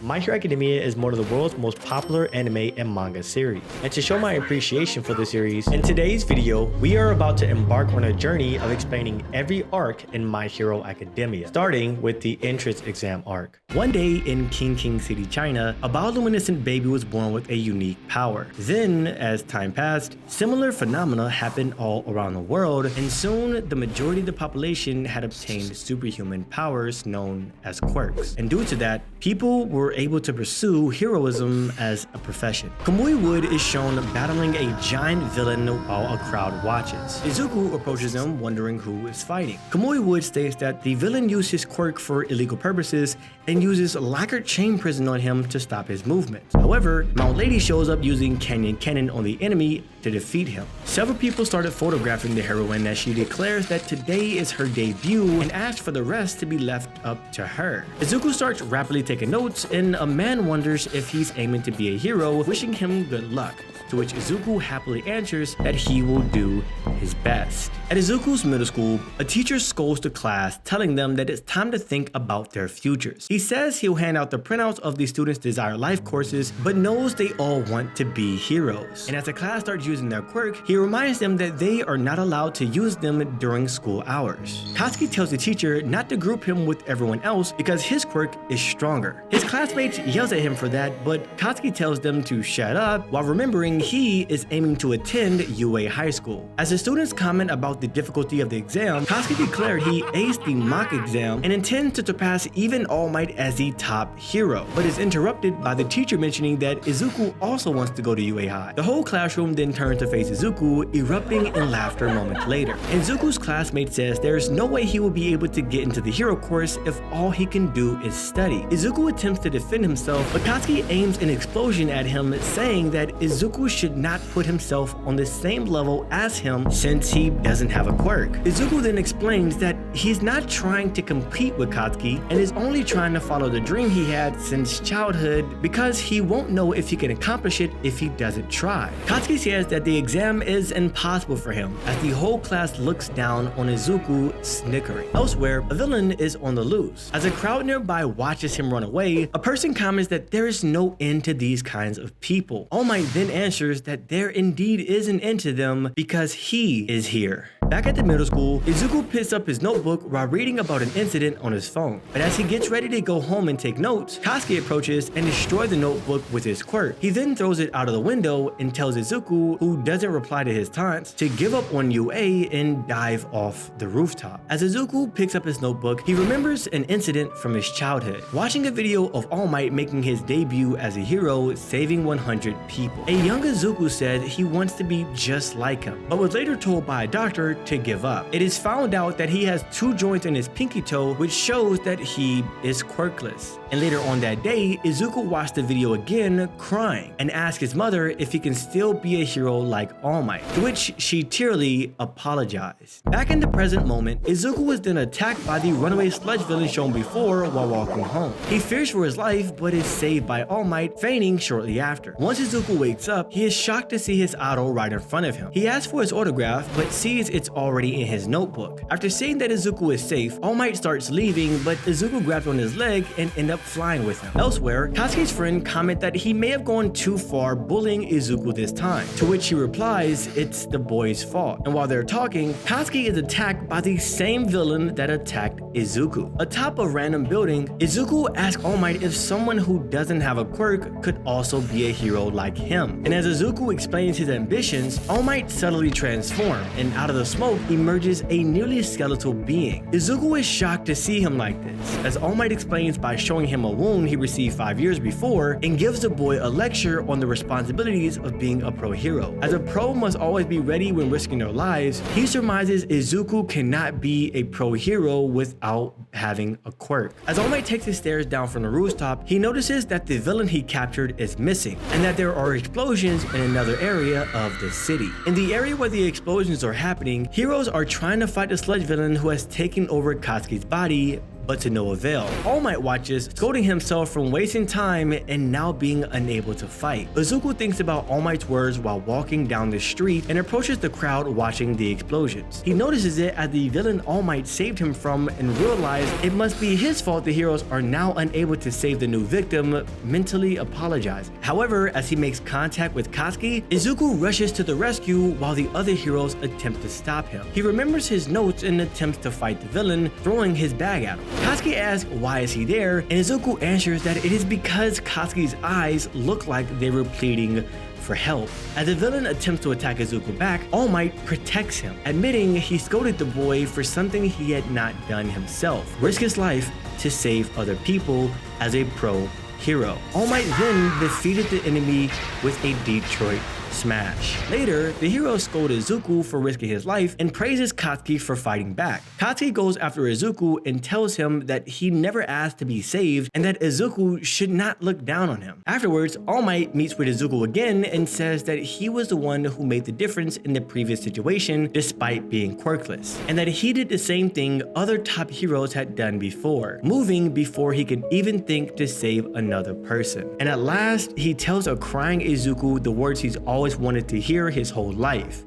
My Hero Academia is one of the world's most popular anime and manga series, and to show my appreciation for the series, in today's video, we are about to embark on a journey of explaining every arc in My Hero Academia, starting with the entrance exam arc. One day in King City, China, a bioluminescent baby was born with a unique power. Then, as time passed, similar phenomena happened all around the world, and soon the majority of the population had obtained superhuman powers known as quirks. And due to that, people were able to pursue heroism as a profession. Kamui Wood is shown battling a giant villain while a crowd watches. Izuku approaches him, wondering who is fighting. Kamui Wood states that the villain used his quirk for illegal purposes and uses lacquered chain prison on him to stop his movement. However, Mount Lady shows up using cannon on the enemy to defeat him. Several people started photographing the heroine as she declares that today is her debut and asked for the rest to be left up to her. Izuku starts rapidly taking notes, and a man wonders if he's aiming to be a hero, wishing him good luck, to which Izuku happily answers that he will do his best. At Izuku's middle school, a teacher scolds the class, telling them that it's time to think about their futures. He says he'll hand out the printouts of the students' desired life courses, but knows they all want to be heroes. And as the class starts using their quirk, he reminds them that they are not allowed to use them during school hours. Katsuki tells the teacher not to group him with everyone else because his quirk is stronger. His classmates yells at him for that, but Katsuki tells them to shut up while remembering he is aiming to attend UA High School. As the students comment about the difficulty of the exam, Katsuki declared he aced the mock exam and intends to surpass even All Might as the top hero, but is interrupted by the teacher mentioning that Izuku also wants to go to UA High. The whole classroom then turns to face Izuku, erupting in laughter moments later. Izuku's classmate says there's no way he will be able to get into the hero course if all he can do is study. Izuku attempts to defend himself, but Katsuki aims an explosion at him, saying that Izuku should not put himself on the same level as him since he doesn't have a quirk. Izuku then explains that he's not trying to compete with Katsuki and is only trying to follow the dream he had since childhood because he won't know if he can accomplish it if he doesn't try. Katsuki says that the exam is impossible for him as the whole class looks down on Izuku, snickering. Elsewhere, a villain is on the loose. As a crowd nearby watches him run away, a person comments that there is no end to these kinds of people. All Might then answers that there indeed is an end to them because he is here. Back at the middle school, Izuku picks up his notebook while reading about an incident on his phone. But as he gets ready to go home and take notes, Katsuki approaches and destroys the notebook with his quirk. He then throws it out of the window and tells Izuku, who doesn't reply to his taunts, to give up on UA and dive off the rooftop. As Izuku picks up his notebook, he remembers an incident from his childhood, watching a video of All Might making his debut as a hero, saving 100 people. A young Izuku said he wants to be just like him, but was later told by a doctor to give up. It is found out that he has 2 joints in his pinky toe, which shows that he is quirkless. And later on that day, Izuku watched the video again, crying, and asked his mother if he can still be a hero like All Might, to which she tearily apologized. Back in the present moment, Izuku was then attacked by the runaway sludge villain shown before while walking home. He fears for his life, but is saved by All Might, fainting shortly after. Once Izuku wakes up, he is shocked to see his idol right in front of him. He asks for his autograph, but sees it's already in his notebook. After seeing that Izuku is safe, All Might starts leaving, but Izuku grabs on his leg and ends up flying with him. Elsewhere, Katsuki's friend comments that he may have gone too far bullying Izuku this time, to which he replies it's the boy's fault. And while they're talking, Katsuki is attacked by the same villain that attacked Izuku. Atop a random building, Izuku asks All Might if someone who doesn't have a quirk could also be a hero like him. And as Izuku explains his ambitions, All Might subtly transforms, and out of the smoke emerges a nearly skeletal being. Izuku is shocked to see him like this, as All Might explains by showing him a wound he received 5 years before and gives the boy a lecture on the responsibilities of being a pro hero. As a pro must always be ready when risking their lives, he surmises Izuku cannot be a pro hero without having a quirk. As All Might takes the stairs down from the rooftop, he notices that the villain he captured is missing and that there are explosions in another area of the city. In the area where the explosions are happening, heroes are trying to fight the sludge villain who has taken over Katsuki's body, but to no avail. All Might watches, scolding himself from wasting time and now being unable to fight. Izuku thinks about All Might's words while walking down the street and approaches the crowd watching the explosions. He notices it as the villain All Might saved him from and realizes it must be his fault the heroes are now unable to save the new victim, mentally apologizing. However, as he makes contact with Katsuki, Izuku rushes to the rescue while the other heroes attempt to stop him. He remembers his notes and attempts to fight the villain, throwing his bag at him. Katsuki asks why is he there, and Izuku answers that it is because Katsuki's eyes look like they were pleading for help. As the villain attempts to attack Izuku back, All Might protects him, admitting he scolded the boy for something he had not done himself, risk his life to save other people as a pro hero. All Might then defeated the enemy with a Detroit smash. Later, the hero scolds Izuku for risking his life and praises Katsuki for fighting back. Katsuki goes after Izuku and tells him that he never asked to be saved and that Izuku should not look down on him. Afterwards, All Might meets with Izuku again and says that he was the one who made the difference in the previous situation despite being quirkless, and that he did the same thing other top heroes had done before, moving before he could even think to save another person. And at last, he tells a crying Izuku the words he's always wanted to hear his whole life,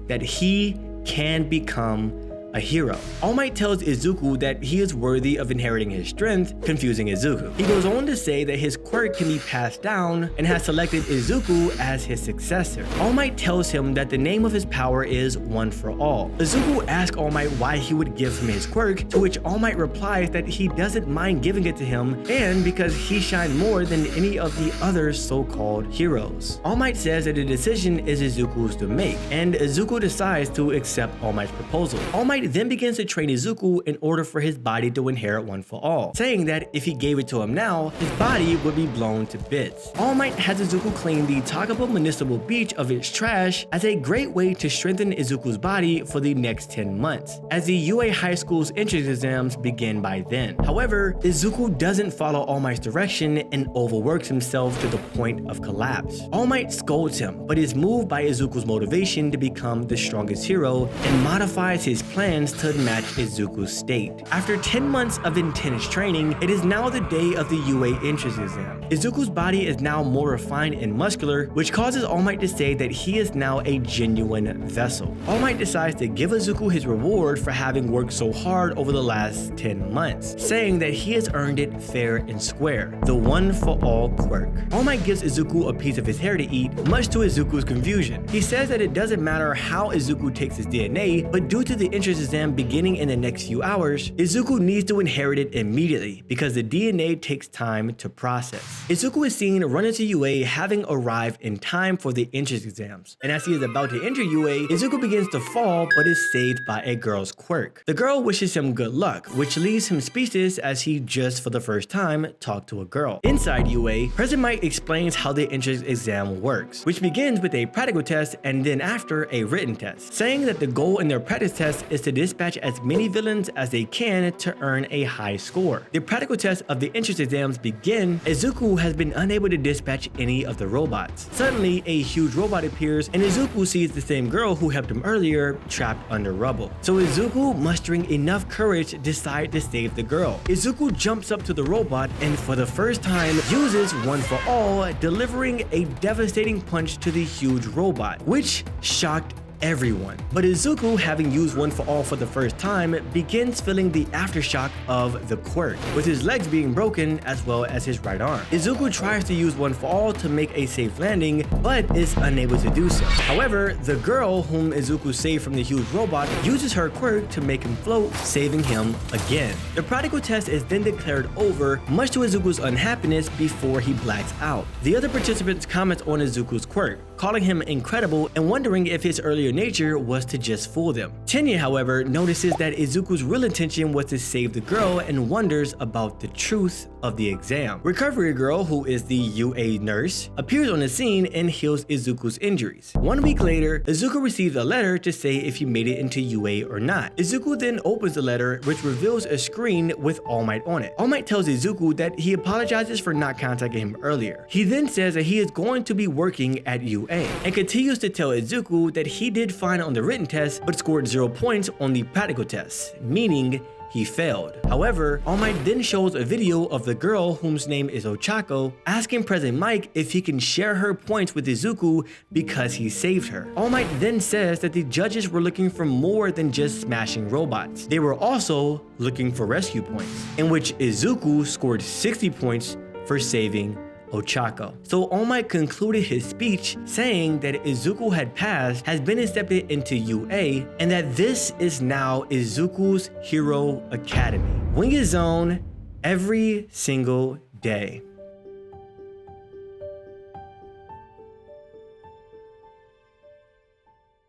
that he can become a hero. All Might tells Izuku that he is worthy of inheriting his strength, confusing Izuku. He goes on to say that his quirk can be passed down and has selected Izuku as his successor. All Might tells him that the name of his power is One for All. Izuku asks All Might why he would give him his quirk, to which All Might replies that he doesn't mind giving it to him and because he shined more than any of the other so-called heroes. All Might says that the decision is Izuku's to make, and Izuku decides to accept All Might's proposal. All Might then begins to train Izuku in order for his body to inherit One for All, saying that if he gave it to him now, his body would be blown to bits. All Might has Izuku clean the Takabo Municipal Beach of its trash as a great way to strengthen Izuku's body for the next 10 months, as the UA High School's entrance exams begin by then. However, Izuku doesn't follow All Might's direction and overworks himself to the point of collapse. All Might scolds him, but is moved by Izuku's motivation to become the strongest hero and modifies his plan to match Izuku's state. After 10 months of intense training, it is now the day of the UA entrance exam. Izuku's body is now more refined and muscular, which causes All Might to say that he is now a genuine vessel. All Might decides to give Izuku his reward for having worked so hard over the last 10 months, saying that he has earned it fair and square, the One for All quirk. All Might gives Izuku a piece of his hair to eat, much to Izuku's confusion. He says that it doesn't matter how Izuku takes his DNA, but due to the entrance exam beginning in the next few hours, Izuku needs to inherit it immediately because the DNA takes time to process. Izuku is seen run into UA having arrived in time for the entrance exams, and as he is about to enter UA, Izuku begins to fall but is saved by a girl's quirk. The girl wishes him good luck, which leaves him speechless as he just for the first time talked to a girl. Inside UA, President Mike explains how the entrance exam works, which begins with a practical test and then after a written test, saying that the goal in their practice test is to dispatch as many villains as they can to earn a high score. The practical tests of the entrance exams begin. Izuku has been unable to dispatch any of the robots. Suddenly, a huge robot appears and Izuku sees the same girl who helped him earlier trapped under rubble. So Izuku, mustering enough courage, decides to save the girl. Izuku jumps up to the robot and for the first time uses One for All, delivering a devastating punch to the huge robot, which shocked everyone. But Izuku, having used One for All for the first time, begins feeling the aftershock of the quirk, with his legs being broken as well as his right arm. Izuku tries to use One for All to make a safe landing, but is unable to do so. However, the girl whom Izuku saved from the huge robot uses her quirk to make him float, saving him again. The practical test is then declared over, much to Izuku's unhappiness before he blacks out. The other participants comment on Izuku's quirk, calling him incredible and wondering if his earlier nature was to just fool them. Tenya, however, notices that Izuku's real intention was to save the girl and wonders about the truth of the exam. Recovery Girl, who is the UA nurse, appears on the scene and heals Izuku's injuries. 1 week later, Izuku receives a letter to say if he made it into UA or not. Izuku then opens the letter, which reveals a screen with All Might on it. All Might tells Izuku that he apologizes for not contacting him earlier. He then says that he is going to be working at UA and continues to tell Izuku that he did fine on the written test but scored 0 points on the practical test, meaning he failed. However, All Might then shows a video of the girl whose name is Ochako asking President Mike if he can share her points with Izuku because he saved her. All Might then says that the judges were looking for more than just smashing robots. They were also looking for rescue points, in which Izuku scored 60 points for saving Ochako. So All Might concluded his speech saying that Izuku had passed, has been accepted into UA, and that this is now Izuku's Hero Academy. Wing his own every single day.